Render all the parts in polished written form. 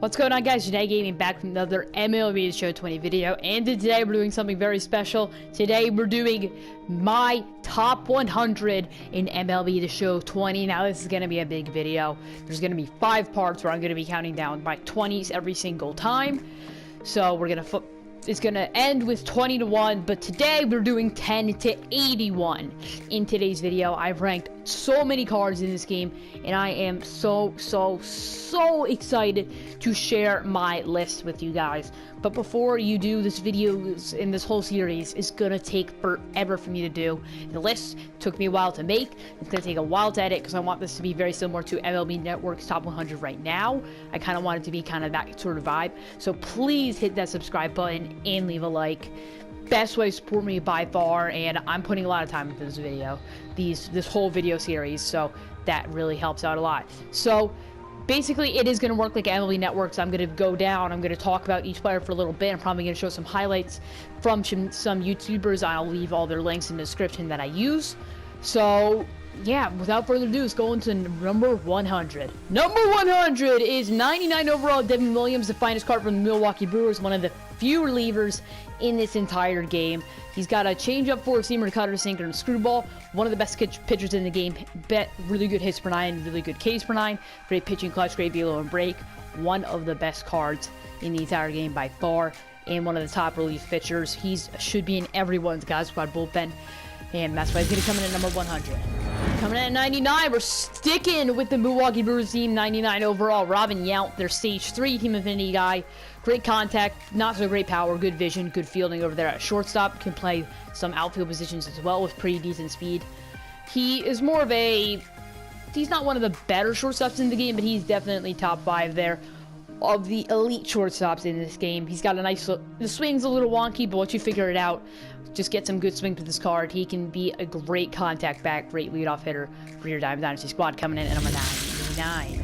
What's going on, guys? Today Gaming back from another MLB The Show 20 video, and today we're doing something very special. Today we're doing my top 100 in MLB The Show 20. Now this is going to be a big video. There's going to be 5 parts where I'm going to be counting down my 20s every single time. So we're going to it's going to end with 20 to 1, but today we're doing 10 to 81. In today's video, I've ranked so many cards in this game, and I am so excited to share my list with you guys. But before you do, this video in this whole series is gonna take forever for me to do. The list took me a while to make. It's gonna take a while to edit because I want this to be very similar to MLB Network's top 100 right now. I kind of want it to be kind of that sort of vibe. So please hit that subscribe button and leave a like. Best way to support me by far, and I'm putting a lot of time into this video, this whole video series, so that really helps out a lot. So basically it is going to work like MLB Network. So I'm going to go down, I'm going to talk about each player for a little bit. I'm probably going to show some highlights from some YouTubers. I'll leave all their links in the description that I use. So yeah, without further ado, let's go into number 100. Number 100 is 99 overall Devin Williams, the finest card from the Milwaukee Brewers, one of the few relievers in this entire game. He's got a changeup, four-seamer, cutter, sinker, and screwball. One of the best pitchers in the game. Really good hits per 9, really good Ks per 9. Great pitching clutch, great velo and break. One of the best cards in the entire game by far, and one of the top relief pitchers. He should be in everyone's God Squad bullpen, and that's why he's going to come in at number 100. Coming in at 99, we're sticking with the Milwaukee Brewers team. 99 overall, Robin Yount, their Stage 3 Team Affinity guy. Great contact, not so great power, good vision, good fielding over there at shortstop. Can play some outfield positions as well with pretty decent speed. He is more of a... He's not one of the better shortstops in the game, but he's definitely top 5 there of the elite shortstops in this game. He's got a nice look. The swing's a little wonky, but once you figure it out, just get some good swings with this card. He can be a great contact back, great leadoff hitter for your Dynasty squad. Coming in at number 99.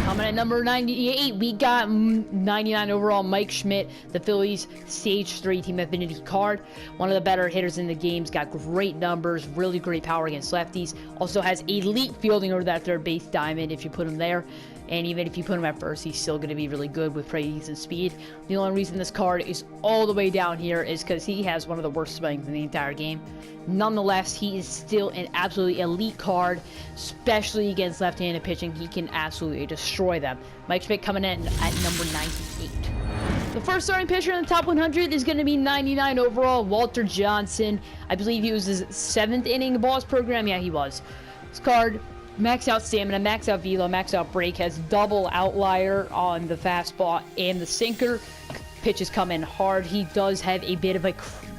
Coming at number 98, we got 99 overall Mike Schmidt, the Phillies Stage 3 Team Affinity card. One of the better hitters in the game. He's got great numbers, really great power against lefties. Also has elite fielding over that third base diamond if you put him there. And even if you put him at first, he's still going to be really good with pretty decent speed. The only reason this card is all the way down here is because he has one of the worst swings in the entire game. Nonetheless, he is still an absolutely elite card, especially against left-handed pitching. He can absolutely destroy them. Mike Schmidt coming in at number 98. The first starting pitcher in the top 100 is going to be 99 overall, Walter Johnson. I believe he was his 7th inning Balls program. Yeah, he was. This card, max out stamina, max out velo, max out break, has double outlier on the fastball and the sinker. Pitches come in hard. He does have a bit of a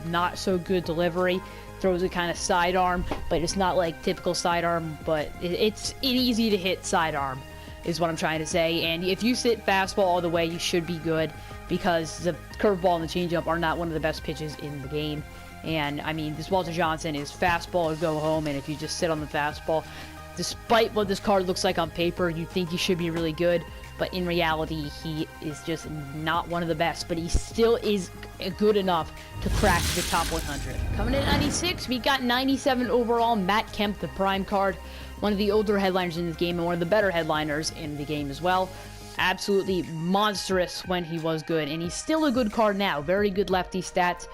not so good delivery. Throws a kind of sidearm, but it's not like typical sidearm, but it's easy to hit sidearm is what I'm trying to say. And if you sit fastball all the way, you should be good, because the curveball and the changeup are not one of the best pitches in the game. And I mean, this Walter Johnson is fastball or go home, and if you just sit on the fastball, despite what this card looks like on paper, you think he should be really good, but in reality, he is just not one of the best, but he still is good enough to crack the top 100. Coming in at 96, we got 97 overall, Matt Kemp, the prime card, one of the older headliners in the game and one of the better headliners in the game as well. Absolutely monstrous when he was good, and he's still a good card now. Very good lefty stats.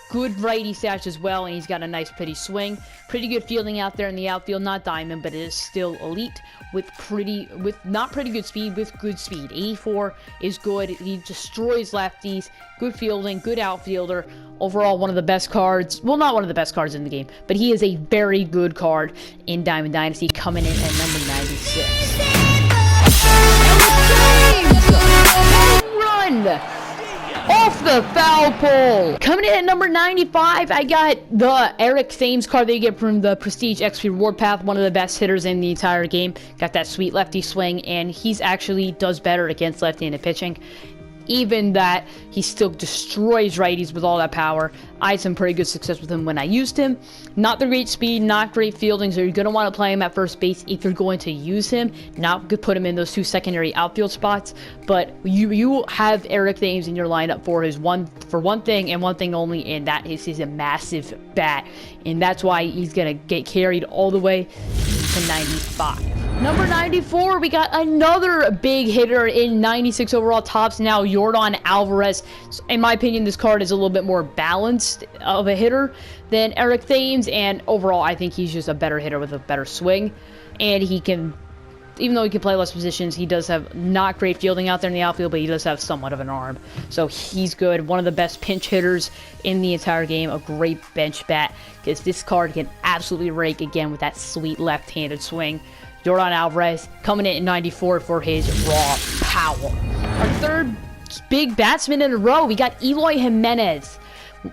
Good righty stats as well, and he's got a nice pretty swing. Pretty good fielding out there in the outfield, not diamond, but it is still elite with not pretty good speed, with good speed. 84 is good. He destroys lefties. Good fielding, good outfielder. Overall, one of the best cards. Well, not one of the best cards in the game, but he is a very good card in Diamond Dynasty, coming in at number 96. Run! Off the foul pole! Coming in at number 95, I got the Eric Thames card that you get from the Prestige XP Reward Path, one of the best hitters in the entire game. Got that sweet lefty swing, and he's actually does better against left-handed pitching. Even that, he still destroys righties with all that power. I had some pretty good success with him when I used him. Not the great speed, not great fielding, so you're going to want to play him at first base if you're going to use him. Not good put him in those 2 secondary outfield spots, but you have Eric Thames in your lineup for one thing and one thing only, and that is he's a massive bat. And that's why he's going to get carried all the way to 95. Number 94, we got another big hitter in 96 overall tops now, Yordan Alvarez. In my opinion, this card is a little bit more balanced of a hitter than Eric Thames, and overall, I think he's just a better hitter with a better swing, and he can, even though he can play less positions, he does have not great fielding out there in the outfield, but he does have somewhat of an arm. So he's good. One of the best pinch hitters in the entire game. A great bench bat, because this card can absolutely rake again with that sweet left-handed swing. Yordan Alvarez coming in at 94 for his raw power. Our third big batsman in a row, we got Eloy Jimenez.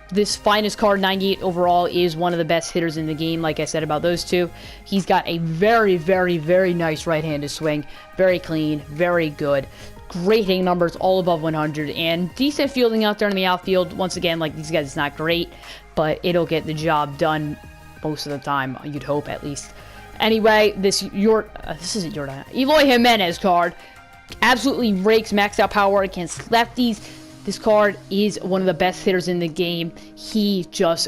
This finest card, 98 overall, is one of the best hitters in the game, like I said about those two. He's got a very, very, very nice right-handed swing. Very clean, very good. Great hitting numbers, all above 100, and decent fielding out there in the outfield. Once again, like these guys, it's not great, but it'll get the job done most of the time, you'd hope at least. Anyway, this isn't Jordan. Eloy Jimenez card absolutely rakes maxed out power against lefties. This card is one of the best hitters in the game. He just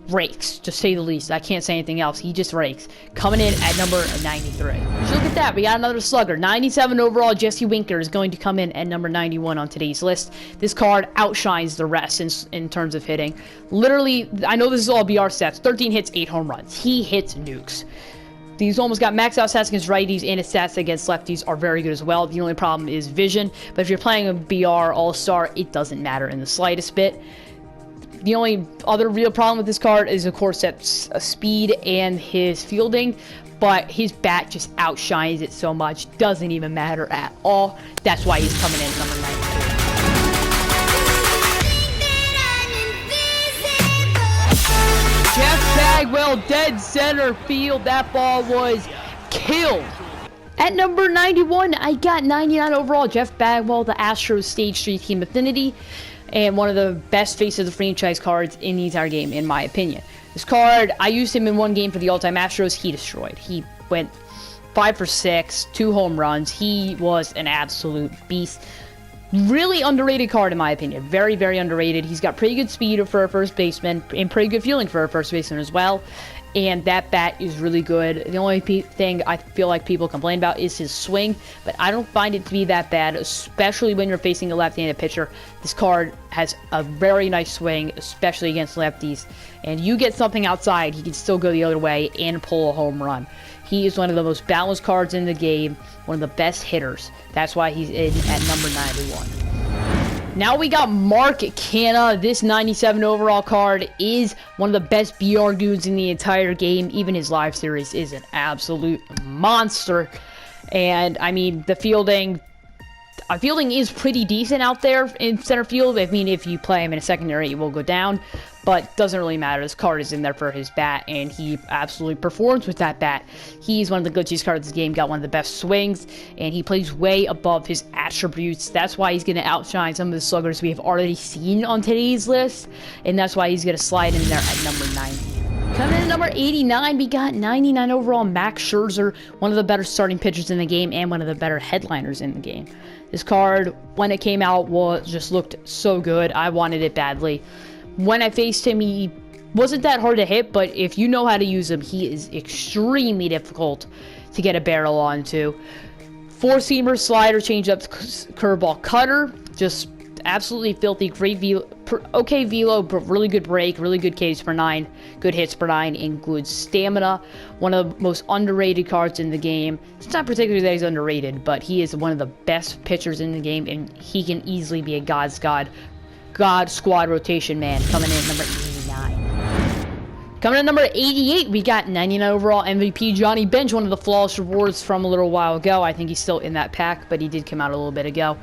rakes, to say the least. I can't say anything else. He just rakes. Coming in at number 93. So look at that. We got another slugger. 97 overall, Jesse Winker is going to come in at number 91 on today's list. This card outshines the rest in terms of hitting. Literally, I know this is all BR stats. 13 hits, 8 home runs. He hits nukes. He's almost got maxed out stats against righties, and his stats against lefties are very good as well. The only problem is vision, but if you're playing a BR All-Star, it doesn't matter in the slightest bit. The only other real problem with this card is, of course, that speed and his fielding, but his bat just outshines it so much, doesn't even matter at all. That's why he's coming in at number 92. Jeff Bagwell, dead center field. That ball was killed. At number 91, I got 99 overall. Jeff Bagwell, the Astros Stage 3 Team Affinity, and one of the best face of the franchise cards in the entire game, in my opinion. This card, I used him in one game for the all-time Astros. He destroyed. He went 5 for 6, 2 home runs. He was an absolute beast. Really underrated card, in my opinion. Very, very underrated. He's got pretty good speed for a first baseman and pretty good fielding for a first baseman as well. And that bat is really good. The only thing I feel like people complain about is his swing, but I don't find it to be that bad, especially when you're facing a left-handed pitcher. This card has a very nice swing, especially against lefties. And you get something outside, he can still go the other way and pull a home run. He is one of the most balanced cards in the game, one of the best hitters. That's why he's in at number 91. Now we got Mark Canha. This 97 overall card is one of the best BR dudes in the entire game. Even his live series is an absolute monster. And, I mean, the fielding is pretty decent out there in center field. I mean, if you play him in a secondary, it will go down. But doesn't really matter. This card is in there for his bat, and he absolutely performs with that bat. He's one of the glitchiest cards of the game, got one of the best swings, and he plays way above his attributes. That's why he's going to outshine some of the sluggers we have already seen on today's list, and that's why he's going to slide in there at number 90. Coming in at number 89, we got 99 overall Max Scherzer, one of the better starting pitchers in the game and one of the better headliners in the game. This card, when it came out, just looked so good. I wanted it badly. When I faced him, he wasn't that hard to hit, but if you know how to use him, he is extremely difficult to get a barrel onto. Four-seamer, slider, changeup, curveball, cutter, just absolutely filthy. Great velo, okay velo, but really good break, really good Ks per 9, good hits per 9, and good stamina. One of the most underrated cards in the game. It's not particularly that he's underrated, but he is one of the best pitchers in the game, and he can easily be a God squad rotation man. Coming in at number 89. Coming in at number 88, we got 99 overall MVP Johnny Bench, one of the flawless rewards from a little while ago. I think he's still in that pack, but he did come out a little bit ago.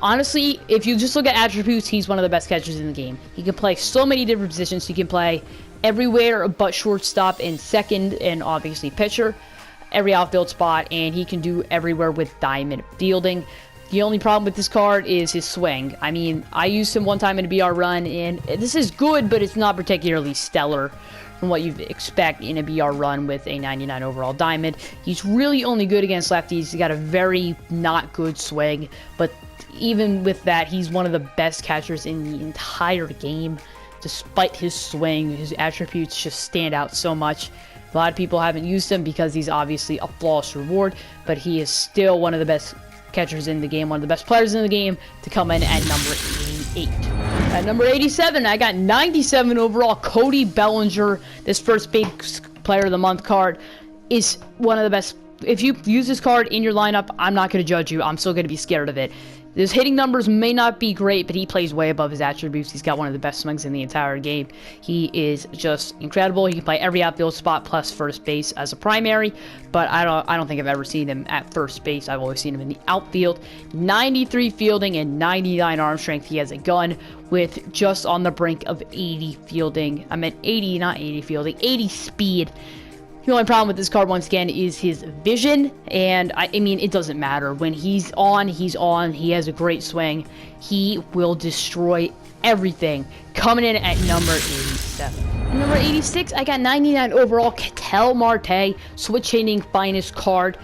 Honestly, if you just look at attributes, he's one of the best catchers in the game. He can play so many different positions. He can play everywhere but shortstop and second, and obviously pitcher, every outfield spot, and he can do everywhere with diamond fielding. The only problem with this card is his swing. I mean, I used him one time in a BR run, and this is good, but it's not particularly stellar from what you'd expect in a BR run with a 99 overall diamond. He's really only good against lefties. He's got a very not good swing, but even with that, he's one of the best catchers in the entire game. Despite his swing, his attributes just stand out so much. A lot of people haven't used him because he's obviously a flawless reward, but he is still one of the best catchers in the game, one of the best players in the game to come in at number 88. At number 87, I got 97 overall, Cody Bellinger. This first big player of the month card is one of the best. If you use this card in your lineup, I'm not going to judge you. I'm still going to be scared of it. His hitting numbers may not be great, but he plays way above his attributes. He's got one of the best swings in the entire game. He is just incredible. He can play every outfield spot plus first base as a primary, but I don't think I've ever seen him at first base. I've always seen him in the outfield. 93 fielding and 99 arm strength. He has a gun with just on the brink of 80 fielding. I meant 80, not 80 fielding, 80 speed. The only problem with this card, once again, is his vision, and I mean, it doesn't matter. When he's on, he's on. He has a great swing. He will destroy everything. Coming in at number 87. At number 86, I got 99 overall, Ketel Marte, switch hitting finest card,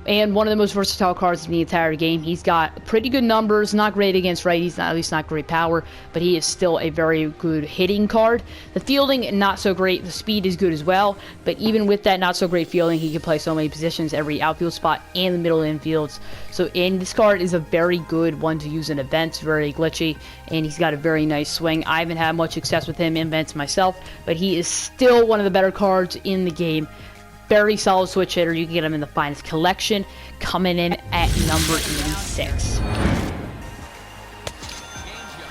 and one of the most versatile cards in the entire game. He's got pretty good numbers, not great against righties, at least not great power, but he is still a very good hitting card. The fielding, not so great. The speed is good as well, but even with that not so great fielding, he can play so many positions, every outfield spot and the middle infields. So, and this card is a very good one to use in events, very glitchy, and he's got a very nice swing. I haven't had much success with him in events myself, but he is still one of the better cards in the game. Very solid switch hitter. You can get him in the finest collection. Coming in at number 86.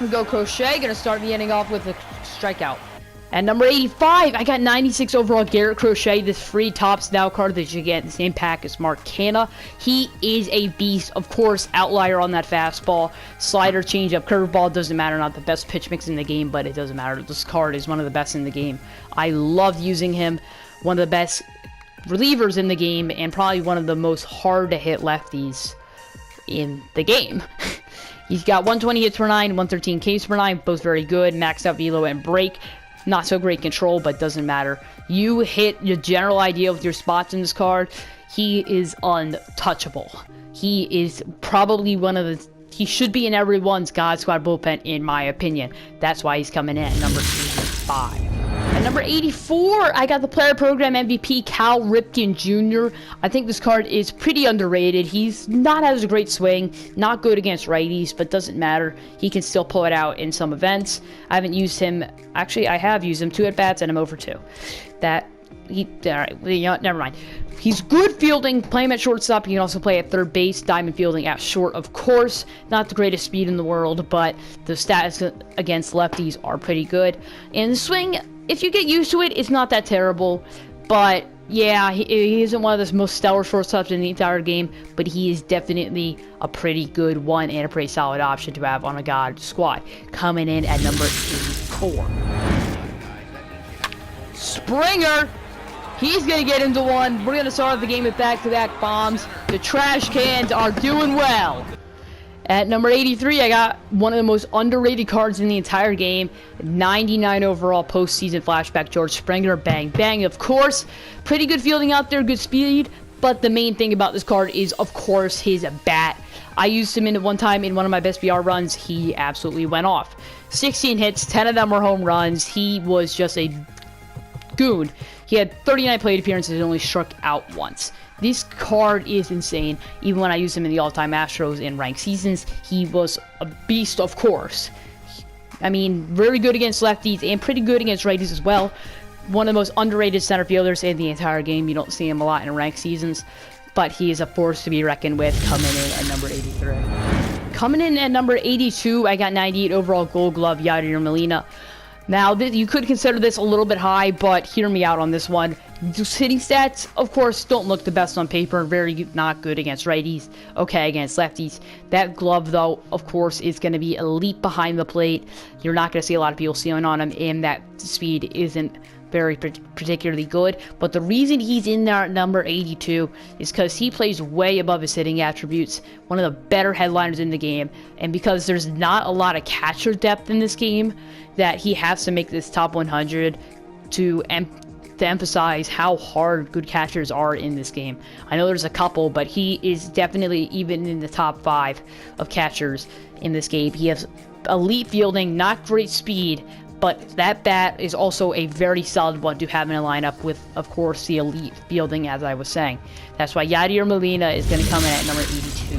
We go Crochet. Gonna start the inning off with a strikeout. At number 85, I got 96 overall Garrett Crochet. This free Topps Now card that you get in the same pack as Mark Canha. He is a beast. Of course, outlier on that fastball. Slider, changeup, curveball. Doesn't matter. Not the best pitch mix in the game, but it doesn't matter. This card is one of the best in the game. I love using him. One of the best relievers in the game, and probably one of the most hard to hit lefties in the game. He's got 120 hits per 9, 113 Ks per 9, both very good. Maxed out velo and break. Not so great control, but doesn't matter. You hit your general idea with your spots in this card. He is untouchable. He is probably one of the... He should be in everyone's God Squad bullpen, in my opinion. That's why he's coming in at number 85. At number 84, I got the Player Program MVP, Cal Ripken Jr. I think this card is pretty underrated. He's not as a great swing, not good against righties, but doesn't matter. He can still pull it out in some events. I haven't used him. Actually, I have used him 2 at-bats, and I'm over 2. Alright, you know, never mind. He's good fielding, play him at shortstop. He can also play at third base, diamond fielding at short, of course. Not the greatest speed in the world, but the stats against lefties are pretty good. And the swing, if you get used to it, it's not that terrible. But yeah, he isn't one of the most stellar shortstops in the entire game, but he is definitely a pretty good one and a pretty solid option to have on a God Squad. Coming in at number 84. Springer! He's going to get into one. We're going to start the game with back-to-back bombs. The trash cans are doing well. At number 83, I got one of the most underrated cards in the entire game. 99 overall postseason flashback George Springer. Bang, bang, of course. Pretty good fielding out there, good speed. But the main thing about this card is, of course, his bat. I used him in one time in one of my best BR runs. He absolutely went off. 16 hits, 10 of them were home runs. He was just a goon. He had 39 plate appearances and only struck out once. This card is insane. Even when I used him in the all-time Astros in ranked seasons, he was a beast, of course. I mean, very good against lefties and pretty good against righties as well. One of the most underrated center fielders in the entire game. You don't see him a lot in ranked seasons, but he is a force to be reckoned with. Coming in at number 83. Coming in at number 82, I got 98 overall Gold Glove Yadier Molina. Now, you could consider this a little bit high, but hear me out on this one. Just hitting stats, of course, don't look the best on paper. Very not good against righties. Okay, against lefties. That glove, though, of course, is going to be a leap behind the plate. You're not going to see a lot of people sealing on him, and that speed isn't very particularly good. But the reason he's in there at number 82 is because he plays way above his hitting attributes. One of the better headliners in the game. And because there's not a lot of catcher depth in this game, that he has to make this top 100 to emphasize how hard good catchers are in this game. I know there's a couple, but he is definitely even in the top 5 of catchers in this game. He has elite fielding, not great speed, but that bat is also a very solid one to have in a lineup with, of course, the elite fielding, as I was saying. That's why Yadier Molina is going to come in at number 82.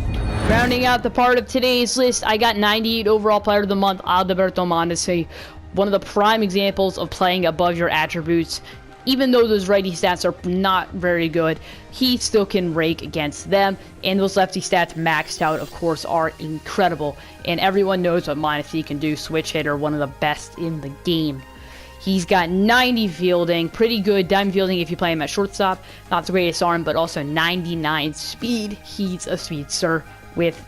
Rounding out the part of today's list, I got 98 overall player of the month, Alberto Mondesi. One of the prime examples of playing above your attributes. Even though those righty stats are not very good, he still can rake against them. And those lefty stats maxed out, of course, are incredible. And everyone knows what Mondesi can do. Switch hitter, one of the best in the game. He's got 90 fielding, pretty good dime fielding if you play him at shortstop. Not the greatest arm, but also 99 speed. He's a speedster with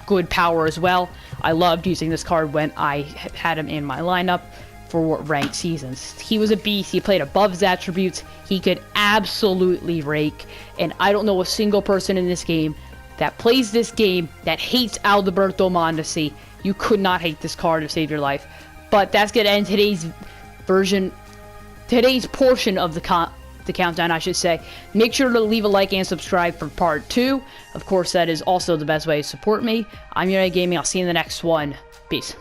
good power as well. I loved using this card when I had him in my lineup for ranked seasons. He was a beast. He played above his attributes. He could absolutely rake. And I don't know a single person in this game that plays this game that hates Alberto Mondesi. You could not hate this card to save your life. But that's going to end today's portion of the countdown, I should say. Make sure to leave a like and subscribe for part 2. Of course, that is also the best way to support me. I'm United Gaming. I'll see you in the next one. Peace.